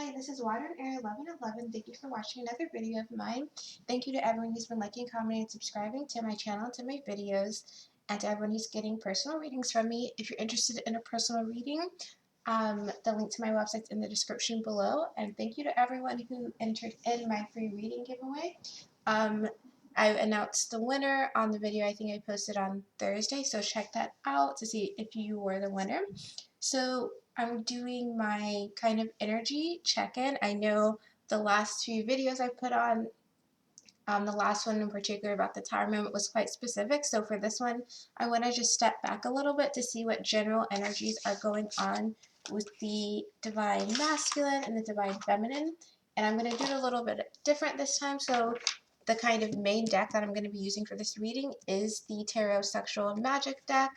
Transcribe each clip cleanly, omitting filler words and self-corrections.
Hi, this is Water and Air 1111. Thank you for watching another video of mine. Thank you to everyone who's been liking, commenting, and subscribing to my channel, to my videos, and to everyone who's getting personal readings from me. If you're interested in a personal reading, the link to my website's in the description below. And thank you to everyone who entered in my free reading giveaway. I announced the winner on the video I think I posted on Thursday, so check that out to see if you were the winner. So I'm doing my kind of energy check-in. I know the last few videos I put on, the last one in particular about the Tower moment was quite specific. So for this one, I want to just step back a little bit to see what general energies are going on with the Divine Masculine and the Divine Feminine. And I'm going to do it a little bit different this time. So the kind of main deck that I'm going to be using for this reading is the Tarot Sexual Magic deck.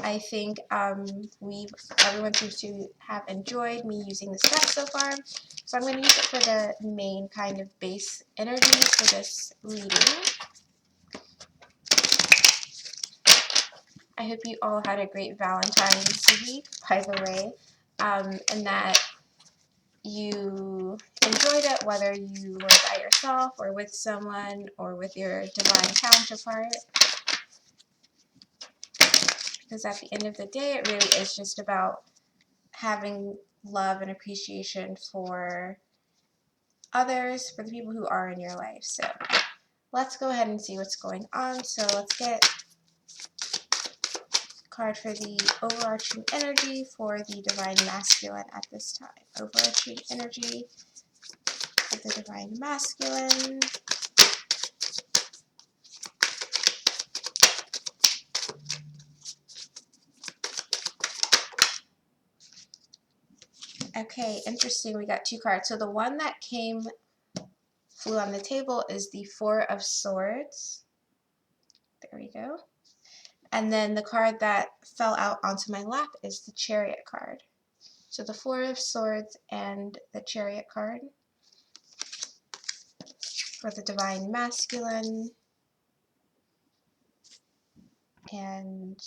I think everyone seems to have enjoyed me using this deck so far. So I'm going to use it for the main kind of base energy for this reading. I hope you all had a great Valentine's week, by the way, and that you enjoyed it, whether you were by yourself or with someone or with your divine counterpart. Because at the end of the day, it really is just about having love and appreciation for others, for the people who are in your life. So let's go ahead and see what's going on. So let's get a card for the overarching energy for the Divine Masculine at this time. Overarching energy for the Divine Masculine. Okay, interesting. We got two cards. So the one that flew on the table is the Four of Swords. There we go. And then the card that fell out onto my lap is the Chariot card. So the Four of Swords and the Chariot card for the Divine Masculine. And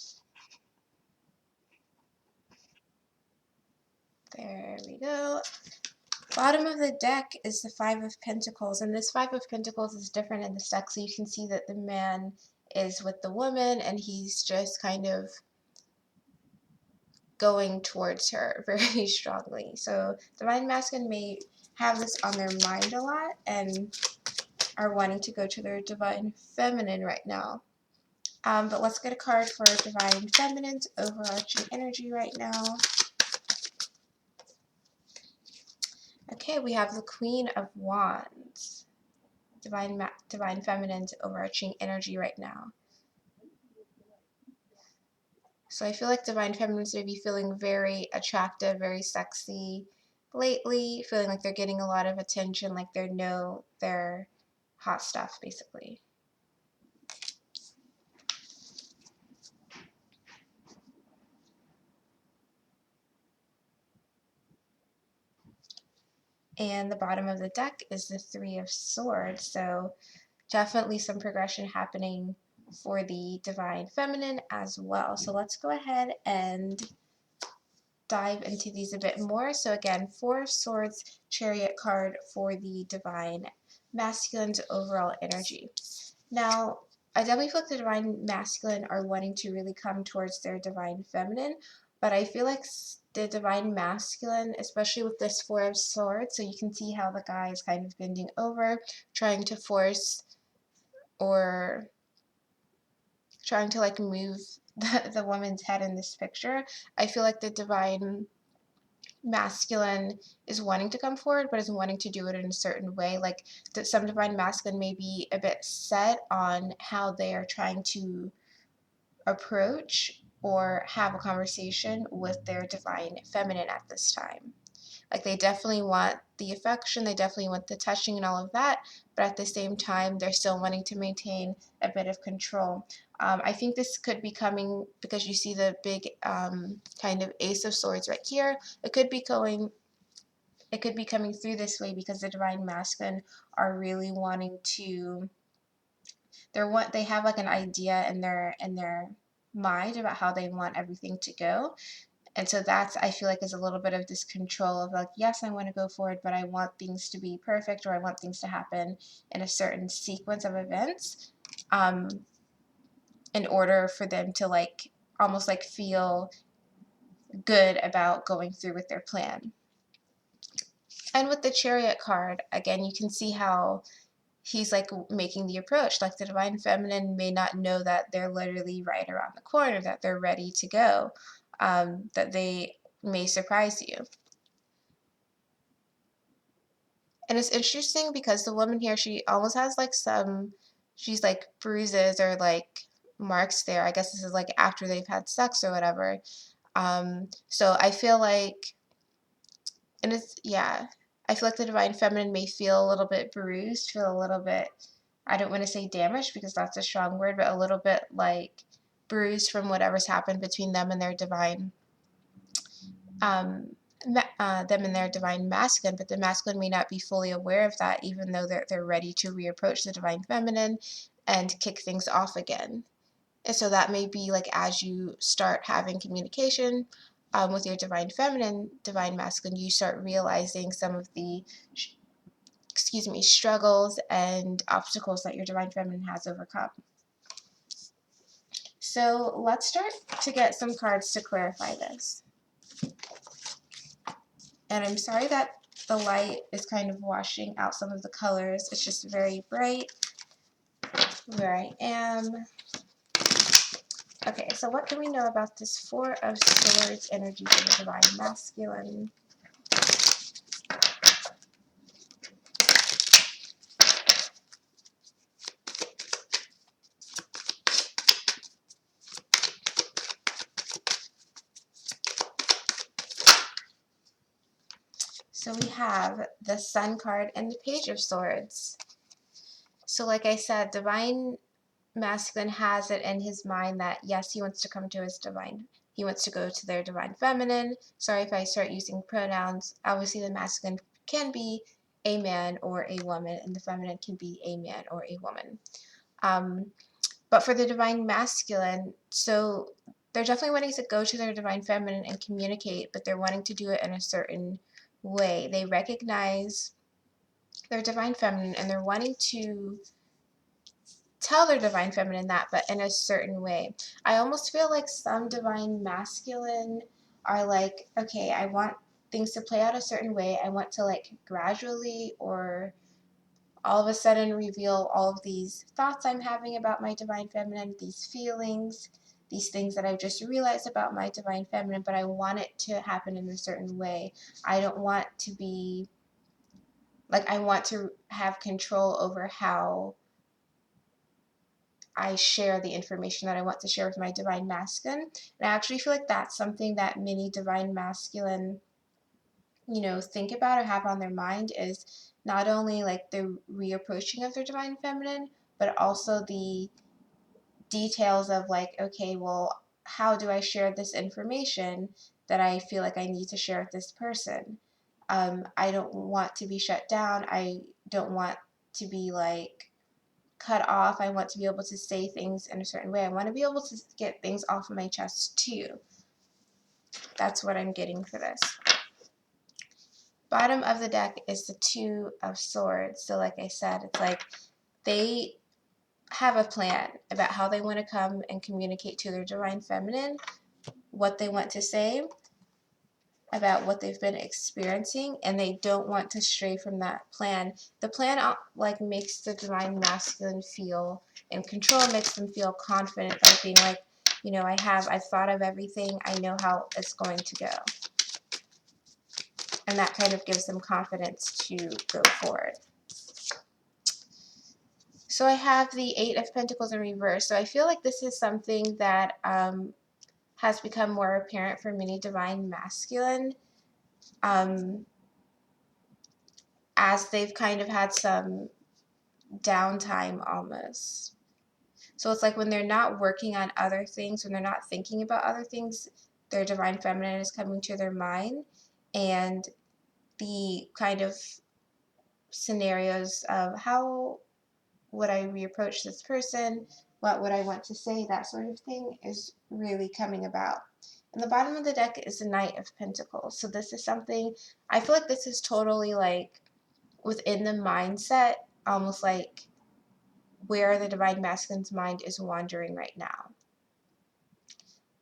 there we go. Bottom of the deck is the Five of Pentacles, and this Five of Pentacles is different in this deck, so you can see that the man is with the woman and he's just kind of going towards her very strongly. So Divine Masculine may have this on their mind a lot and are wanting to go to their Divine Feminine right now. But let's get a card for Divine Feminine's overarching energy right now. Okay, we have the Queen of Wands. Divine Feminine's overarching energy right now. So I feel like Divine Feminine's may be feeling very attractive, very sexy lately, feeling like they're getting a lot of attention, like they're hot stuff, basically. And the bottom of the deck is the Three of Swords, so definitely some progression happening for the Divine Feminine as well. So let's go ahead and dive into these a bit more. So again, Four of Swords, Chariot card for the Divine Masculine's overall energy. Now, I definitely feel like the Divine Masculine are wanting to really come towards their Divine Feminine, but I feel like the Divine Masculine, especially with this Four of Swords, so you can see how the guy is kind of bending over, trying to force or trying to like move the woman's head in this picture. I feel like the Divine Masculine is wanting to come forward, but is wanting to do it in a certain way. Like some Divine Masculine may be a bit set on how they are trying to approach or have a conversation with their Divine Feminine at this time. Like they definitely want the affection, they definitely want the touching and all of that, but at the same time, they're still wanting to maintain a bit of control. I think this could be coming because you see the big kind of Ace of Swords right here. It could be coming through this way because the Divine Masculine are really wanting to. They have like an idea in their mind about how they want everything to go. And so that's, I feel like, is a little bit of this control of like, yes, I want to go forward, but I want things to be perfect, or I want things to happen in a certain sequence of events, um, in order for them to like almost like feel good about going through with their plan. And with the Chariot card, again, you can see how he's like making the approach. Like the Divine Feminine may not know that they're literally right around the corner, that they're ready to go, that they may surprise you. And it's interesting because the woman here, she almost has like she's like bruises or like marks there. I guess this is like after they've had sex or whatever. So I feel like, and it's, yeah, I feel like the Divine Feminine may feel a little bit bruised, feel a little bit, I don't want to say damaged because that's a strong word, but a little bit like bruised from whatever's happened between them and their divine, them and their divine masculine. But the masculine may not be fully aware of that, even though they're ready to reapproach the Divine Feminine and kick things off again. And so that may be like as you start having communication with your Divine Feminine, Divine Masculine, you start realizing some of the, struggles and obstacles that your Divine Feminine has overcome. So let's start to get some cards to clarify this. And I'm sorry that the light is kind of washing out some of the colors. It's just very bright where I am. Okay, so what can we know about this Four of Swords energy for the Divine Masculine? So we have the Sun card and the Page of Swords. So like I said, Divine Masculine has it in his mind that yes, he wants to come to his divine. He wants to go to their Divine Feminine. Sorry if I start using pronouns. Obviously, the masculine can be a man or a woman, and the feminine can be a man or a woman. But for the Divine Masculine, so they're definitely wanting to go to their Divine Feminine and communicate, but they're wanting to do it in a certain way. They recognize their Divine Feminine and they're wanting to tell their Divine Feminine that, but in a certain way. I almost feel like some Divine Masculine are like, okay, I want things to play out a certain way. I want to like gradually or all of a sudden reveal all of these thoughts I'm having about my Divine Feminine, these feelings, these things that I've just realized about my Divine Feminine, but I want it to happen in a certain way. I don't want to be, like, I want to have control over how I share the information that I want to share with my Divine Masculine. And I actually feel like that's something that many Divine Masculine, think about or have on their mind is not only like the reapproaching of their Divine Feminine, but also the details of like, okay, well, how do I share this information that I feel like I need to share with this person? I don't want to be shut down. I don't want to be like cut off. I want to be able to say things in a certain way. I want to be able to get things off of my chest too. That's what I'm getting for this. Bottom of the deck is the Two of Swords. So like I said, it's like they have a plan about how they want to come and communicate to their Divine Feminine, what they want to say about what they've been experiencing, and they don't want to stray from that plan. The plan like makes the Divine Masculine feel in control, makes them feel confident by being like, I've thought of everything, I know how it's going to go. And that kind of gives them confidence to go forward. So I have the Eight of Pentacles in reverse. So I feel like this is something that has become more apparent for many Divine Masculine as they've kind of had some downtime almost. So it's like when they're not working on other things, when they're not thinking about other things, their Divine Feminine is coming to their mind, and the kind of scenarios of how would I reapproach this person, what would I want to say, that sort of thing is really coming about. And the bottom of the deck is the Knight of Pentacles. So this is something, I feel like this is totally like within the mindset, almost like where the Divine Masculine's mind is wandering right now.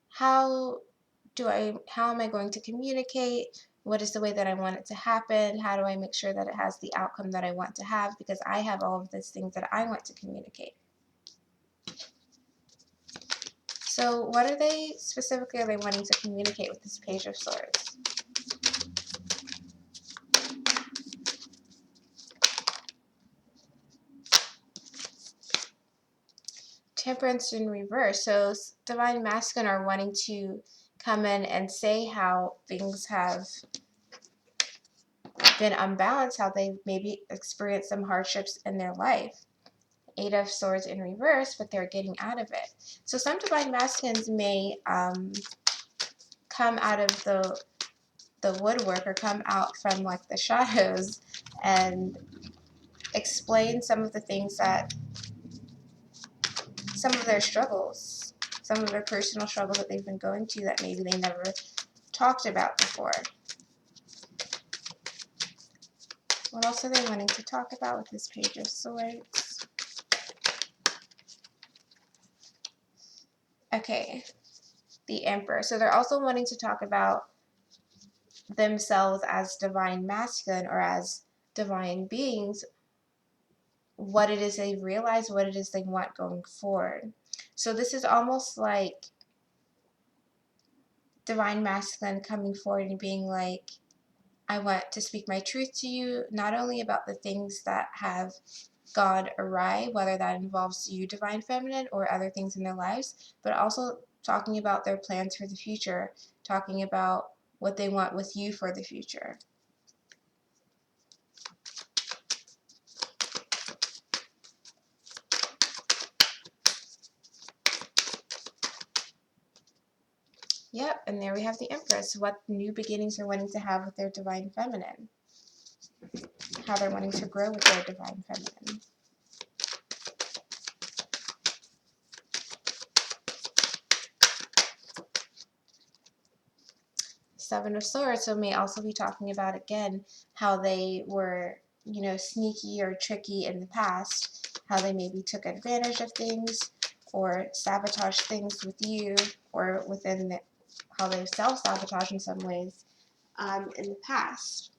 How am I going to communicate? What is the way that I want it to happen? How do I make sure that it has the outcome that I want to have? Because I have all of these things that I want to communicate. So what are they specifically wanting to communicate with this Page of Swords? Temperance in reverse. So Divine Masculine are wanting to come in and say how things have been unbalanced, how they've maybe experienced some hardships in their life. Eight of Swords in reverse, but they're getting out of it. So some Divine Masculines may come out of the woodwork or come out from like the shadows and explain some of the things that, some of their struggles, some of their personal struggles that they've been going to that maybe they never talked about before. What else are they wanting to talk about with this Page of Swords? Okay, the Emperor. So they're also wanting to talk about themselves as Divine Masculine or as divine beings, what it is they realize, what it is they want going forward. So this is almost like Divine Masculine coming forward and being like, I want to speak my truth to you, not only about the things that have gone awry, whether that involves you, Divine Feminine, or other things in their lives, but also talking about their plans for the future, talking about what they want with you for the future. Yep, and there we have the Empress, what new beginnings they're wanting to have with their Divine Feminine, how they're wanting to grow with their Divine Feminine. Seven of Swords, so may also be talking about, again, how they were, sneaky or tricky in the past, how they maybe took advantage of things or sabotaged things with you, or within how they self-sabotage in some ways in the past.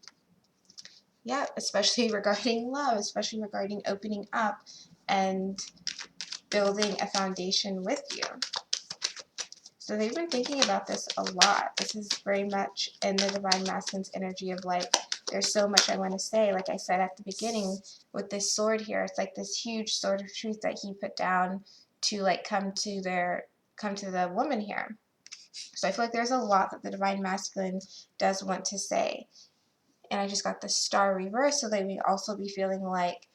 Yeah, especially regarding love, especially regarding opening up and building a foundation with you. So they've been thinking about this a lot. This is very much in the Divine Masculine's energy of like, there's so much I want to say. Like I said at the beginning, with this sword here, it's like this huge sword of truth that he put down to like come to the woman here. So I feel like there's a lot that the Divine Masculine does want to say. And I just got the Star reverse, so they may also be feeling like,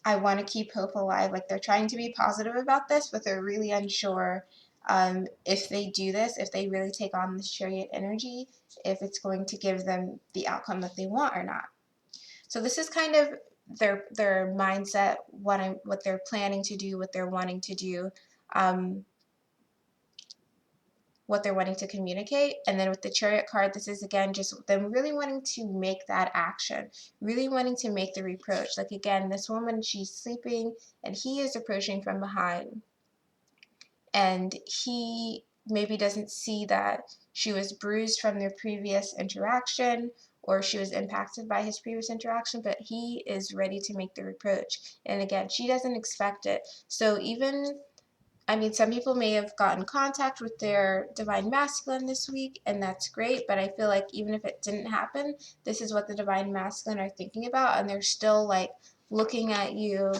I want to keep hope alive. Like they're trying to be positive about this, but they're really unsure if they do this, if they really take on this Chariot energy, if it's going to give them the outcome that they want or not. So this is kind of their mindset, what they're planning to do, what they're wanting to do, what they're wanting to communicate. And then with the Chariot card, this is again just them really wanting to make that action, really wanting to make the reproach. Like again, this woman, she's sleeping and he is approaching from behind. And he maybe doesn't see that she was bruised from their previous interaction or she was impacted by his previous interaction, but he is ready to make the reproach. And again, she doesn't expect it. So even, some people may have gotten contact with their Divine Masculine this week, and that's great, but I feel like even if it didn't happen, this is what the Divine Masculine are thinking about, and they're still like looking at you,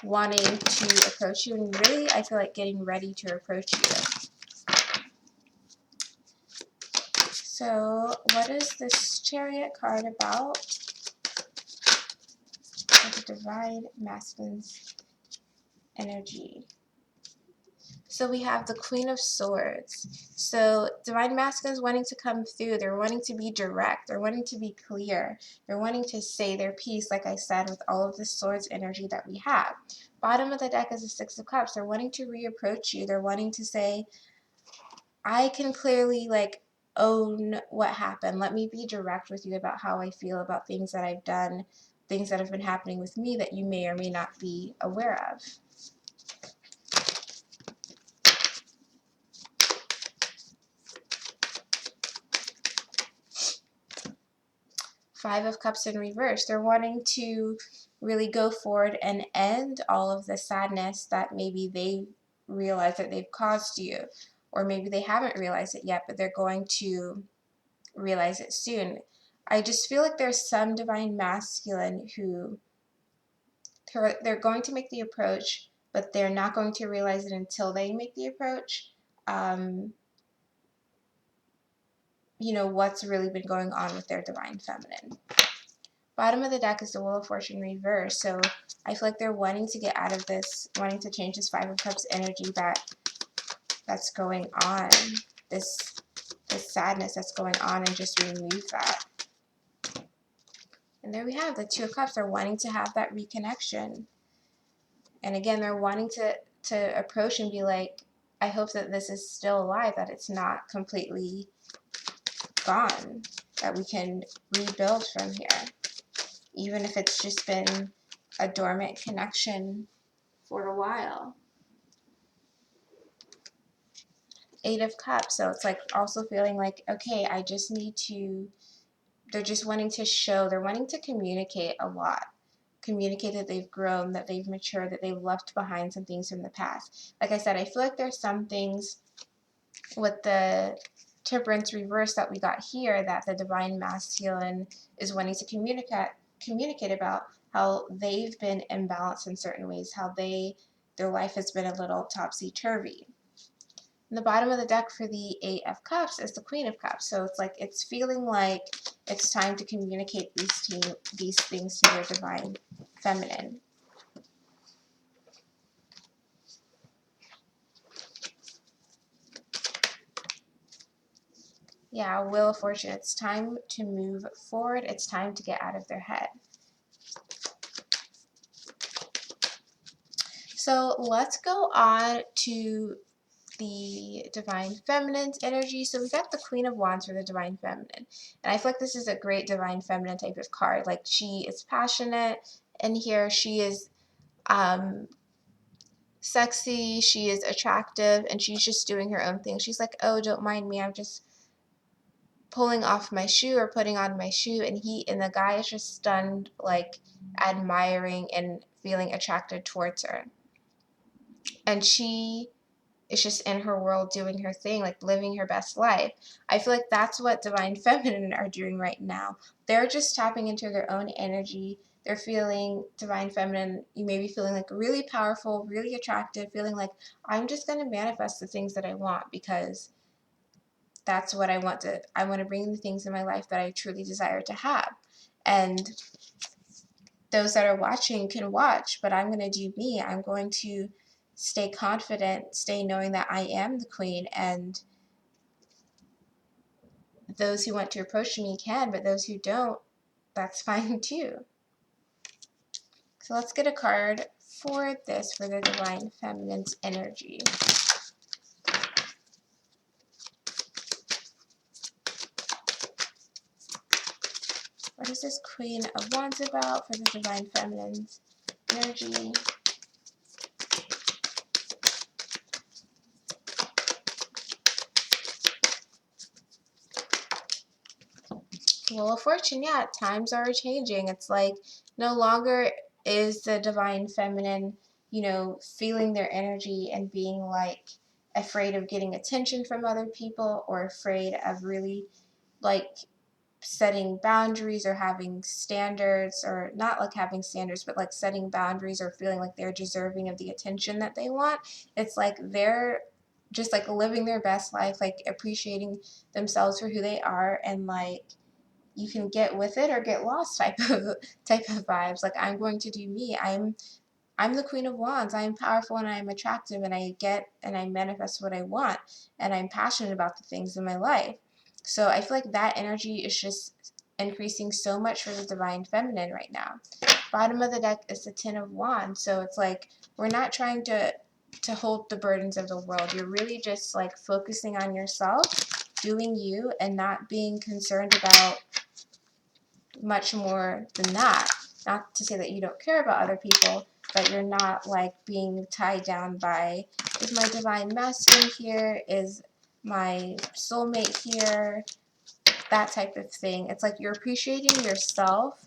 wanting to approach you, and really, I feel like getting ready to approach you. So, what is this Chariot card about? The Divine Masculine's energy. So we have the Queen of Swords. So Divine Masculine is wanting to come through. They're wanting to be direct. They're wanting to be clear. They're wanting to say their piece, like I said, with all of the Swords energy that we have. Bottom of the deck is the Six of Cups. They're wanting to reapproach you. They're wanting to say, I can clearly like own what happened. Let me be direct with you about how I feel about things that I've done, things that have been happening with me that you may or may not be aware of. Five of Cups in reverse. They're wanting to really go forward and end all of the sadness that maybe they realize that they've caused you, or maybe they haven't realized it yet, but they're going to realize it soon. I just feel like there's some divine masculine who they're going to make the approach, but they're not going to realize it until they make the approach. Um, what's really been going on with their divine feminine. Bottom of the deck is the Wheel of Fortune reverse. So I feel like they're wanting to get out of this, wanting to change this Five of Cups energy that's going on, this sadness that's going on, and just remove that. And there we have the Two of Cups. They're wanting to have that reconnection. And again, they're wanting to approach and be like, I hope that this is still alive, that it's not completely gone, that we can rebuild from here, even if it's just been a dormant connection for a while. Eight of Cups, so it's like also feeling like, okay, I just need to, they're just wanting to show, they're wanting to communicate a lot. Communicate that they've grown, that they've matured, that they've left behind some things from the past. Like I said, I feel like there's some things with the Temperance reverse that we got here that the divine masculine is wanting to communicate about, how they've been imbalanced in certain ways, how their life has been a little topsy-turvy. And the bottom of the deck for the Eight of Cups is the Queen of Cups. So it's like it's feeling like it's time to communicate these things to their divine feminine. Yeah, Wheel of Fortune. It's time to move forward. It's time to get out of their head. So let's go on to the Divine Feminine's energy. So we got the Queen of Wands for the Divine Feminine. And I feel like this is a great Divine Feminine type of card. Like, she is passionate, and here she is sexy, she is attractive, and she's just doing her own thing. She's like, oh, don't mind me, I'm just pulling off my shoe or putting on my shoe, and the guy is just stunned, like admiring and feeling attracted towards her. And she is just in her world doing her thing, like living her best life. I feel like that's what Divine Feminine are doing right now. They're just tapping into their own energy. They're feeling Divine Feminine. You may be feeling like really powerful, really attractive, feeling like I'm just going to manifest the things that I want, because that's what I want to bring the things in my life that I truly desire to have. And those that are watching can watch, but I'm going to do me. I'm going to stay confident, stay knowing that I am the queen, and those who want to approach me can, but those who don't, that's fine too. So let's get a card for this, for the Divine Feminine's energy. What is this Queen of Wands about for the Divine Feminine's energy? Wheel of Fortune, yeah, times are changing. It's like no longer is the Divine Feminine, feeling their energy and being like afraid of getting attention from other people, or afraid of really like setting boundaries or having standards, or not like having standards, but like setting boundaries or feeling like they're deserving of the attention that they want. It's like they're just like living their best life, like appreciating themselves for who they are, and like you can get with it or get lost type of vibes. Like, I'm going to do me. I'm the Queen of Wands. I'm powerful and I'm attractive, and I get and I manifest what I want, and I'm passionate about the things in my life. So I feel like that energy is just increasing so much for the Divine Feminine right now. Bottom of the deck is the Ten of Wands. So it's like we're not trying to to hold the burdens of the world. You're really just like focusing on yourself, doing you, and not being concerned about much more than that. Not to say that you don't care about other people, but you're not like being tied down by, is my divine masculine here? Is my soulmate here? That type of thing. It's like you're appreciating yourself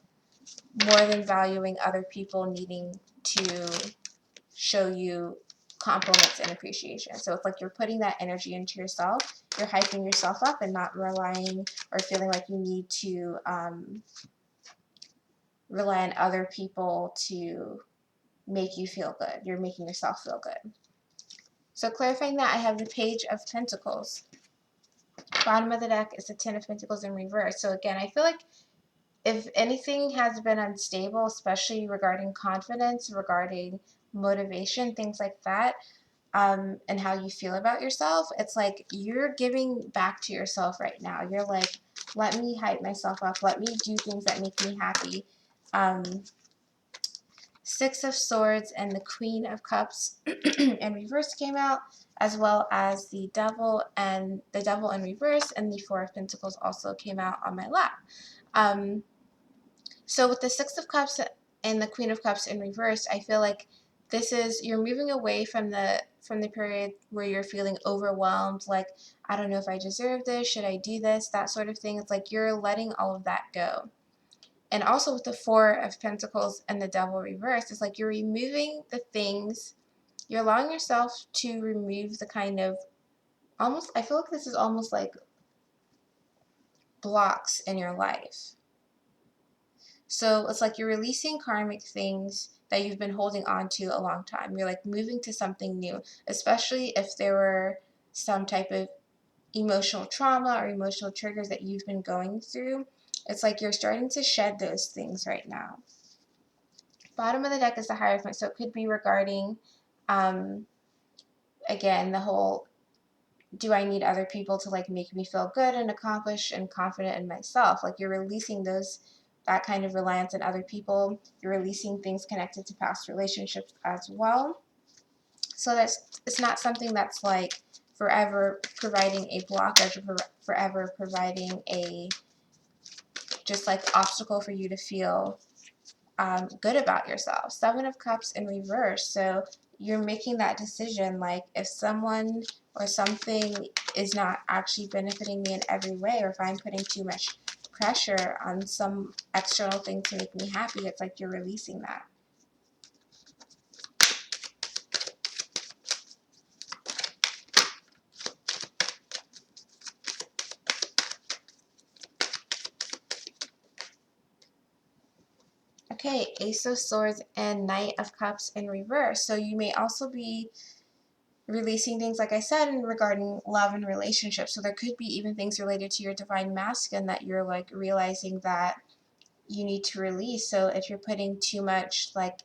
more than valuing other people needing to show you compliments and appreciation. So it's like you're putting that energy into yourself. You're hyping yourself up and not relying or feeling like you need to rely on other people to make you feel good. You're making yourself feel good. So clarifying that, I have the Page of Pentacles. Bottom of the deck is the Ten of Pentacles in reverse. So again, I feel like if anything has been unstable, especially regarding confidence, regarding motivation, things like that, and how you feel about yourself, it's like you're giving back to yourself right now. You're like, let me hype myself up. Let me do things that make me happy. Six of Swords and the Queen of Cups in reverse came out, as well as the Devil and the Devil in reverse, and the Four of Pentacles also came out on my lap. So with the Six of Cups and the Queen of Cups in reverse, I feel like this is, you're moving away from the period where you're feeling overwhelmed, like, I don't know if I deserve this, should I do this, that sort of thing. It's like you're letting all of that go. And also with the Four of Pentacles and the Devil reverse, it's like you're removing the things, you're allowing yourself to remove the kind of, almost, I feel like this is almost like blocks in your life. So it's like you're releasing karmic things that you've been holding on to a long time. You're like moving to something new, especially if there were some type of emotional trauma or emotional triggers that you've been going through. It's like you're starting to shed those things right now. Bottom of the deck is the Hierophant, so it could be regarding, again, the whole, do I need other people to like make me feel good and accomplished and confident in myself? Like you're releasing that kind of reliance on other people. You're releasing things connected to past relationships as well. So it's not something that's like forever providing a blockage or forever providing a just like obstacle for you to feel good about yourself. Seven of Cups in reverse. So you're making that decision, like if someone or something is not actually benefiting me in every way, or if I'm putting too much pressure on some external thing to make me happy, it's like you're releasing that. Okay, Ace of Swords and Knight of Cups in reverse. So you may also be releasing things, like I said, in regarding love and relationships. So there could be even things related to your divine masculine that you're like realizing that you need to release. So if you're putting too much like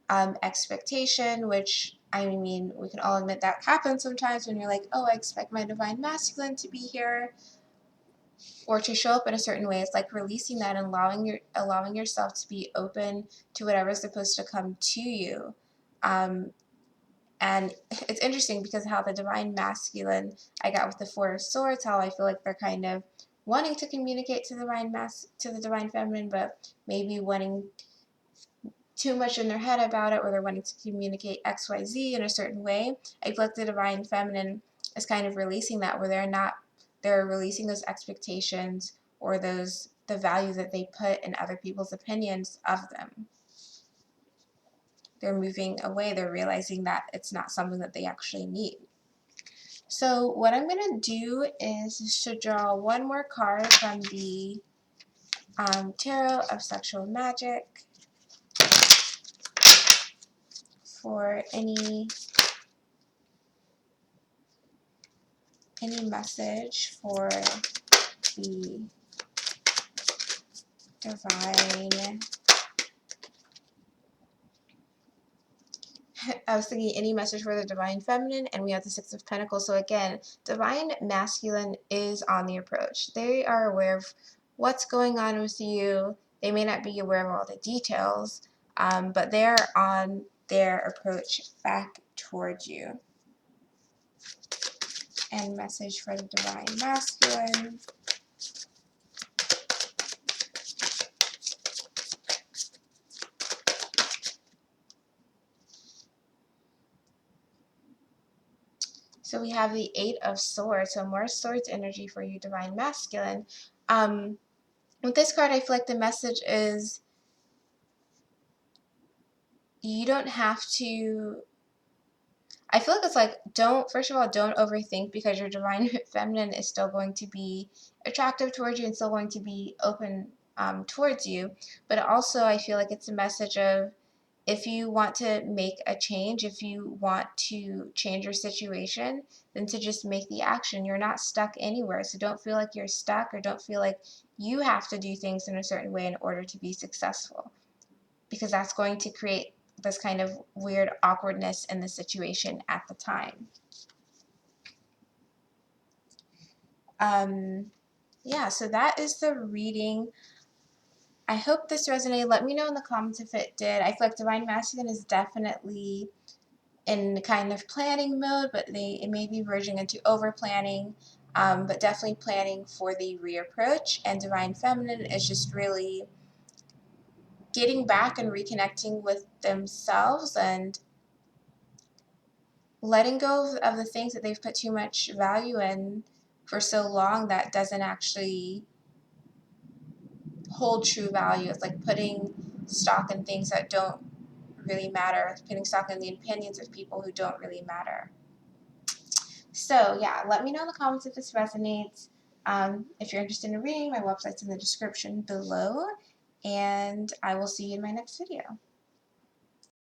expectation, which I mean, we can all admit that happens sometimes when you're like, oh, I expect my divine masculine to be here or to show up in a certain way. It's like releasing that and allowing yourself to be open to whatever's supposed to come to you. And it's interesting because how the divine masculine I got with the Four of Swords, how I feel like they're kind of wanting to communicate to the divine feminine, but maybe wanting too much in their head about it, or they're wanting to communicate XYZ in a certain way. I feel like the divine feminine is kind of releasing that, where they're releasing those expectations or the value that they put in other people's opinions of them. They're moving away. They're realizing that it's not something that they actually need. So what I'm going to do is to draw one more card from the Tarot of Sexual Magic for any message for the divine. I was thinking any message for the divine feminine, and we have the Six of Pentacles. So again, divine masculine is on the approach. They are aware of what's going on with you. They may not be aware of all the details, but they're on their approach back towards you. And message for the Divine Masculine. So we have the Eight of Swords, so more Swords energy for you, Divine Masculine. With this card, I feel like the message is you don't have to, I feel like it's like, first of all, don't overthink, because your Divine Feminine is still going to be attractive towards you and still going to be open towards you. But also, I feel like it's a message of, if you want to make a change, if you want to change your situation, then to just make the action. You're not stuck anywhere. So don't feel like you're stuck, or don't feel like you have to do things in a certain way in order to be successful, because that's going to create this kind of weird awkwardness in the situation at the time. Yeah, so that is the reading. I hope this resonated. Let me know in the comments if it did. I feel like Divine Masculine is definitely in kind of planning mode, but it may be verging into over planning, but definitely planning for the reapproach. And Divine Feminine is just really getting back and reconnecting with themselves and letting go of the things that they've put too much value in for so long that doesn't actually hold true value. It's like putting stock in things that don't really matter, putting stock in the opinions of people who don't really matter. So yeah, let me know in the comments if this resonates. If you're interested in reading, my website's in the description below, and I will see you in my next video.